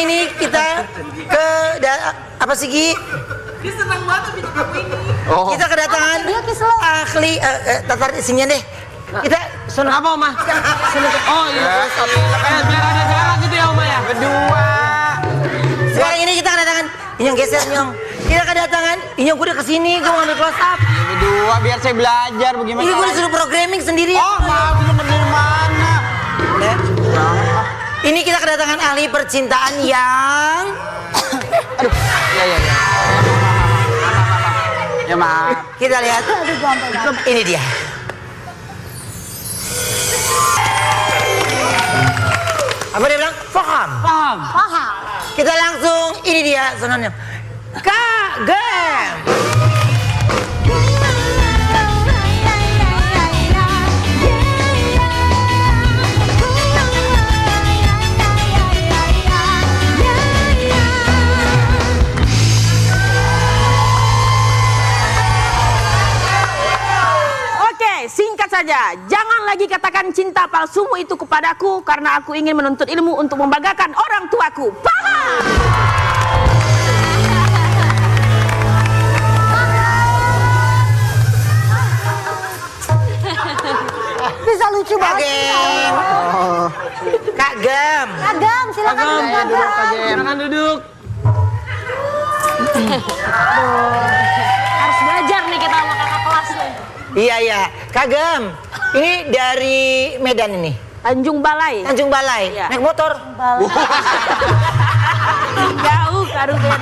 ini kita ke apa sih Gi? Dia senang banget bikin kamu ini. Oh. Kita kedatangan ahli tatar isinya deh. Kita Senang apa, Oma? Oh iya. Biar ada jarak gitu ya, Oma ya. Berdua. sekarang ini kita kedatangan Inyong geser Nyong. Kita kedatangan Inyong, gue udah kesini, gue mau ambil close up. Berdua biar saya belajar bagaimana. Ini gue disuruh programming sendiri. Oh, maaf, belum dari mana? Ini kita kedatangan ahli percintaan yang Aduh. Ya. Ya maaf. kita lihat. Ini dia. Apa dia bilang? Paham. Paham. Kita langsung, ini dia sonannya. Kagem. Oke, singkat saja. Jangan lagi katakan cinta palsumu itu kepadaku karena aku ingin menuntut ilmu untuk membanggakan orang tuaku. Paham? Bisa lucu banget. Kagem. Kagem. Kagem, silakan duduk, Kagem. Silakan duduk. Harus belajar nih kita sama kakak kelas nih. Iya. Kagem. Ini dari Medan ini. Tanjung Balai. Tanjung Balai. Iya. Naik motor. Jauh Karugen.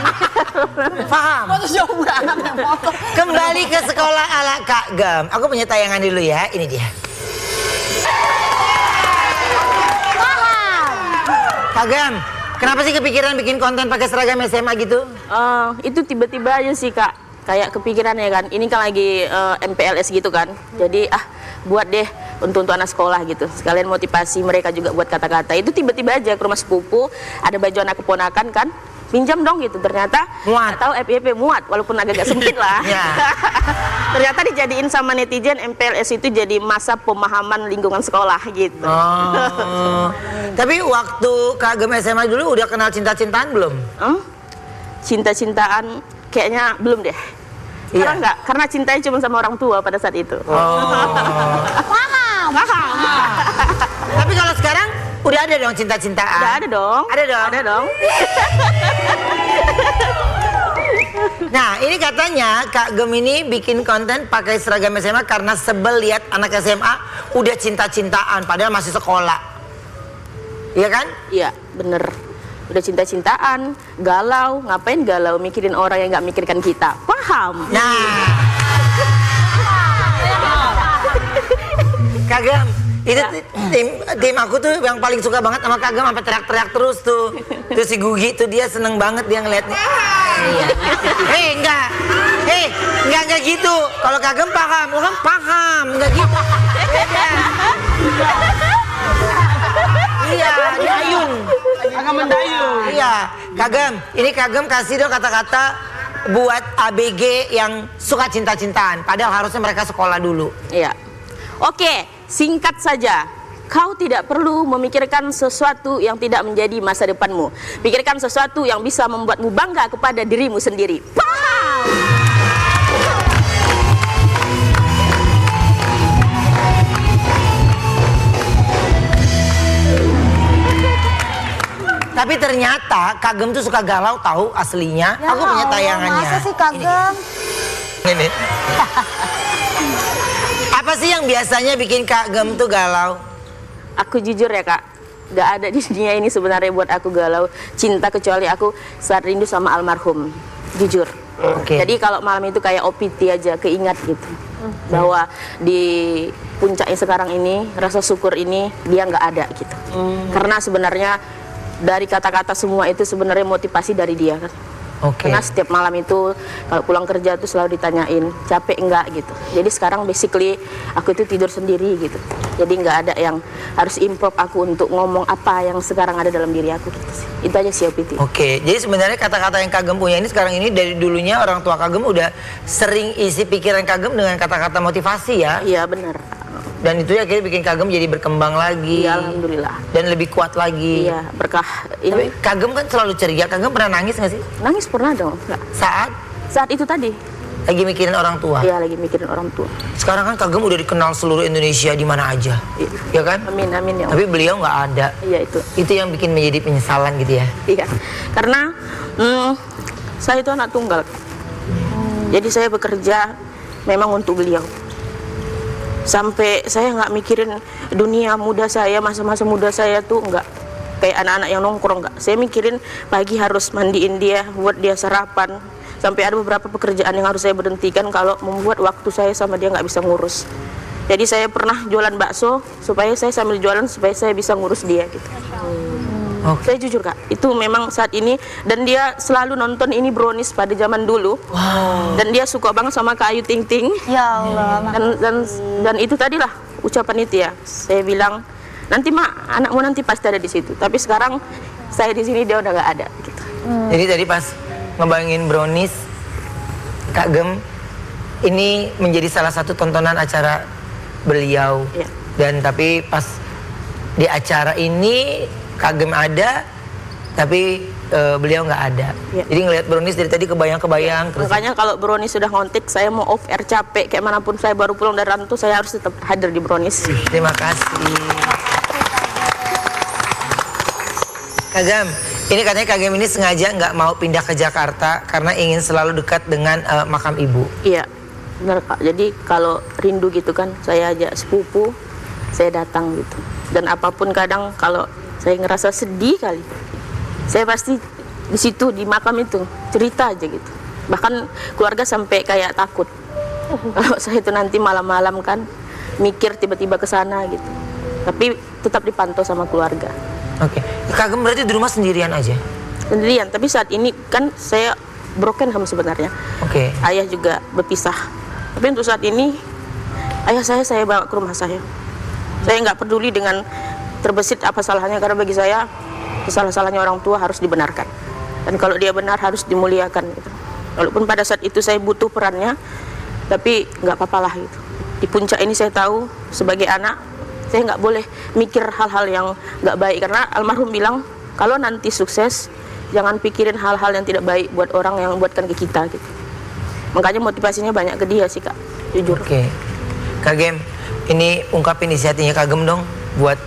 Paham. Jauh banget naik motor. Kembali ke sekolah ala Kagem. Aku punya tayangan dulu ya. Ini dia. Kagem, kenapa sih kepikiran bikin konten pakai seragam SMA gitu? Itu tiba-tiba aja sih Kak. Kayak kepikiran ya kan. Ini kan lagi MPLS gitu kan. Jadi buat deh untuk anak sekolah gitu. Sekalian motivasi mereka juga buat kata-kata. Itu tiba-tiba aja ke rumah sepupu, ada baju anak keponakan kan. Pinjam dong gitu. Ternyata Muat. nggak tahu FYP muat walaupun agak-agak sempit lah. Ya. Ternyata dijadiin sama netizen MPLS itu jadi masa pemahaman lingkungan sekolah gitu. Oh. Tapi waktu Kagem SMA dulu udah kenal cinta-cintaan belum? Cinta-cintaan kayaknya belum deh. Iya. Karena enggak, karena cintanya cuma sama orang tua pada saat itu. Paham. Tapi kalau sekarang udah ada dong cinta-cintaan? Udah ada dong. Ada dong? Ada dong. Nah, ini katanya Kagem ini bikin konten pakai seragam SMA karena sebel lihat anak SMA udah cinta-cintaan padahal masih sekolah. Iya kan? Iya, bener. Udah cinta-cintaan, galau, ngapain galau mikirin orang yang nggak mikirkan kita. Paham? Nah. Kagem, itu tim aku tuh yang paling suka banget sama Kagem sampai teriak-teriak terus tuh. Terus si Gugi tuh dia seneng banget dia ngeliatnya. Enggak gitu. Kalau Kagem paham, lu kan paham, enggak gitu. Beda. Iya, dia ayun. Agak mendayung. Iya, Kagem, ini Kagem kasih dong kata-kata buat ABG yang suka cinta-cintaan. Padahal harusnya mereka sekolah dulu. Iya. Oke, singkat saja. Kau tidak perlu memikirkan sesuatu yang tidak menjadi masa depanmu. Pikirkan sesuatu yang bisa membuatmu bangga kepada dirimu sendiri. Paham? Tapi ternyata Kagem tuh suka galau tahu aslinya. Ya Aku punya Allah, tayangannya. masa sih Kagem? Ini. Apa sih yang biasanya bikin Kagem tuh galau? Aku jujur ya Kak, gak ada di dunia ini sebenarnya buat aku galau cinta kecuali aku saat rindu sama almarhum. Jujur. Oke. Jadi kalau malam itu kayak OPT aja, keingat gitu. Bahwa di puncaknya sekarang ini, rasa syukur ini dia nggak ada gitu. Karena sebenarnya dari kata-kata semua itu sebenarnya motivasi dari dia kan. Oke. Karena setiap malam itu kalau pulang kerja tuh selalu ditanyain capek enggak gitu. Jadi sekarang basically aku itu tidur sendiri gitu. Jadi nggak ada yang harus improve aku untuk ngomong apa yang sekarang ada dalam diri aku gitu sih. Itu aja sih OPT. Oke, jadi sebenarnya kata-kata yang Kagem punya ini sekarang ini dari dulunya orang tua Kagem udah sering isi pikiran Kagem dengan kata-kata motivasi ya. Iya benar. Dan itu akhirnya bikin Kagem jadi berkembang lagi. Iya, alhamdulillah. Dan lebih kuat lagi. Iya, berkah Tapi ini. Kagem kan selalu ceria. Kagem pernah nangis nggak sih? Nangis pernah dong? Enggak. Saat itu tadi. Lagi mikirin orang tua. Iya, lagi mikirin orang tua. Sekarang kan Kagem udah dikenal seluruh Indonesia di mana aja. Iya. Ya kan? Amin, amin ya. Tapi beliau nggak ada. Iya itu. Itu yang bikin menjadi penyesalan gitu ya. Iya. Karena saya itu anak tunggal. Jadi saya bekerja memang untuk beliau. Sampai saya nggak mikirin dunia muda saya, masa-masa muda saya tuh nggak kayak anak-anak yang nongkrong, nggak. Saya mikirin pagi harus mandiin dia, buat dia sarapan. Sampai ada beberapa pekerjaan yang harus saya berhentikan kalau membuat waktu saya sama dia nggak bisa ngurus. Jadi saya pernah jualan bakso supaya saya sambil jualan supaya saya bisa ngurus dia gitu. Saya jujur Kak, itu memang saat ini, dan dia selalu nonton ini Brownies pada zaman dulu. Dan dia suka banget sama Kak Ayu Ting Ting. Ya Allah. Dan itu tadilah ucapan itu ya. Saya bilang, nanti Mak, anakmu nanti pasti ada di situ. Tapi sekarang saya di sini, dia udah nggak ada gitu. Jadi tadi pas ngebayangin Brownies, Kak Gem, ini menjadi salah satu tontonan acara beliau. Iya. Dan tapi pas di acara ini Kak Gem ada, tapi beliau nggak ada. Iya. Jadi ngelihat Brownies dari tadi kebayang-kebayang. Terus Makanya kalau Brownies sudah ngontek, saya mau off air capek kayak manapun saya baru pulang dari rantau, saya harus tetap hadir di Brownies. terima kasih. Kak Gem, ini katanya Kak Gem ini sengaja nggak mau pindah ke Jakarta karena ingin selalu dekat dengan makam ibu. Iya, benar Kak. Jadi kalau rindu gitu kan, saya ajak sepupu, saya datang gitu. Dan apapun kadang kalau saya ngerasa sedih kali, saya pasti di situ di makam itu cerita aja gitu. Bahkan keluarga sampai kayak takut kalau saya itu nanti malam-malam kan mikir tiba-tiba ke sana gitu. Tapi tetap dipantau sama keluarga. Oke, Kak Gem berarti di rumah sendirian aja? Sendirian, tapi saat ini kan saya broken home sebenarnya. Oke. Ayah juga berpisah. Tapi untuk saat ini ayah saya bawa ke rumah saya. Saya nggak peduli dengan terbesit apa salahnya, karena bagi saya salah-salahnya orang tua harus dibenarkan. Dan kalau dia benar harus dimuliakan gitu. Walaupun pada saat itu saya butuh perannya, tapi nggak apa-apalah gitu. Di puncak ini saya tahu sebagai anak, saya nggak boleh mikir hal-hal yang nggak baik, karena almarhum bilang kalau nanti sukses jangan pikirin hal-hal yang tidak baik buat orang yang buatkan ke kita gitu. Makanya motivasinya banyak ke dia sih Kak, jujur. Oke. Kak Gem, ini ungkapin isi hatinya Kak Gem dong buat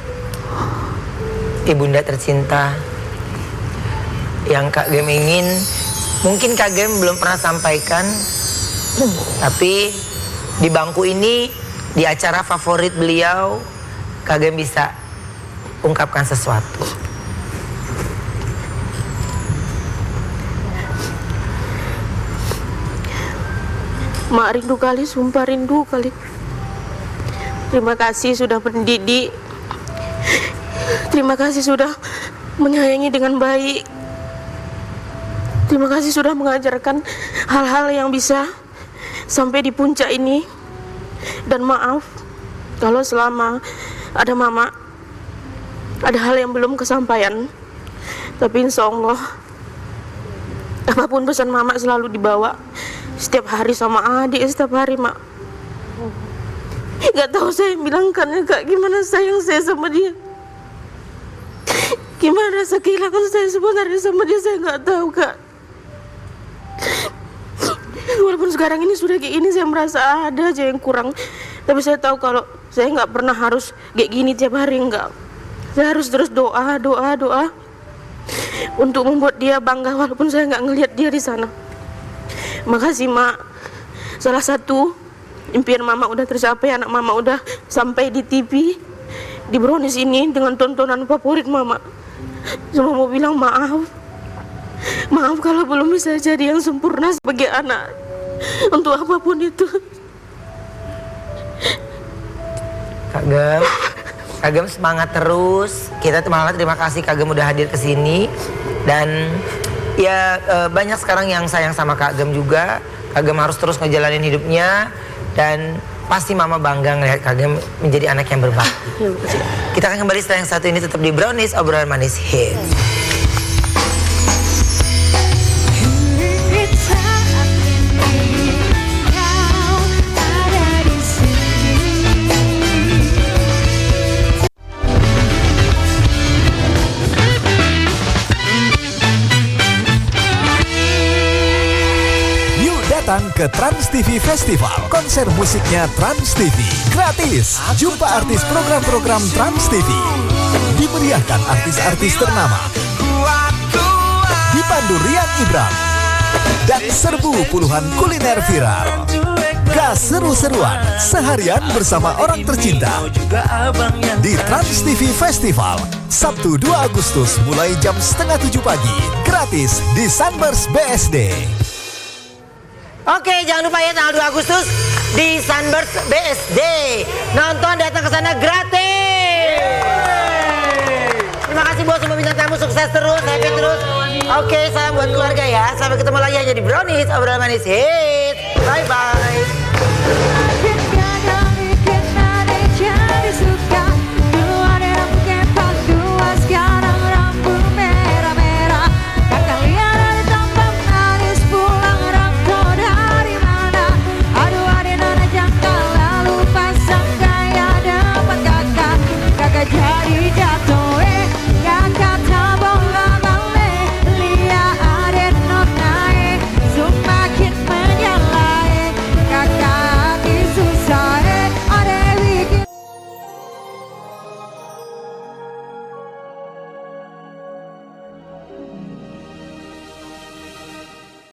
ibunda tercinta yang Kak Gem ingin, mungkin Kak Gem belum pernah sampaikan, tapi di bangku ini, di acara favorit beliau, Kak Gem bisa ungkapkan sesuatu. Mak rindu kali, sumpah rindu kali. Terima kasih sudah mendidik. Terima kasih sudah menyayangi dengan baik. Terima kasih sudah mengajarkan hal-hal yang bisa sampai di puncak ini. Dan maaf kalau selama ada mama, ada hal yang belum kesampaian. Tapi insya Allah apapun pesan mama selalu dibawa setiap hari sama adik, setiap hari Mak. Gak tahu saya bilangkan ya Kak, gimana sayang saya sama dia, gimana rasa kehilangan saya sebenarnya sama dia, saya gak tahu Kak. Walaupun sekarang ini sudah kayak gini, saya merasa ada aja yang kurang. Tapi saya tahu kalau saya nggak pernah harus kayak gini tiap hari, enggak. Saya harus terus doa untuk membuat dia bangga walaupun saya nggak ngelihat dia di sana. Makasih Mak. Salah satu impian Mama udah tercapai, anak Mama udah sampai di TV, di Brownies ini dengan tontonan favorit Mama. Cuma mau bilang maaf kalau belum bisa jadi yang sempurna sebagai anak untuk apapun itu. Kak Gem semangat terus. Kita terima kasih Kak Gem udah hadir ke sini. Dan ya banyak sekarang yang sayang sama Kak Gem juga. Kak Gem harus terus ngejalanin hidupnya, dan pasti Mama bangga ngelihat Kak Gem menjadi anak yang berbakti. Kita akan kembali setelah yang satu ini, tetap di Brownies, obrolan manis hits. datang ke Trans TV Festival. Konser musiknya Trans TV. Gratis. Jumpa artis program-program Trans TV. Dimeriahkan artis-artis ternama. Dipandu Rian Ibram. Dan serbu puluhan kuliner viral. Gas seru-seruan seharian bersama orang tercinta di Trans TV Festival Sabtu 2 Agustus mulai jam 6:30 pagi, gratis di Sunburst BSD. Oke, jangan lupa ya tanggal 2 Agustus di Sunburst BSD. Nonton datang ke sana gratis. Terima kasih buat semua bintang tamu, sukses terus, happy terus. Oke, salam buat keluarga ya. Sampai ketemu lagi hanya di Brownies, obrolan manis hits. Bye bye.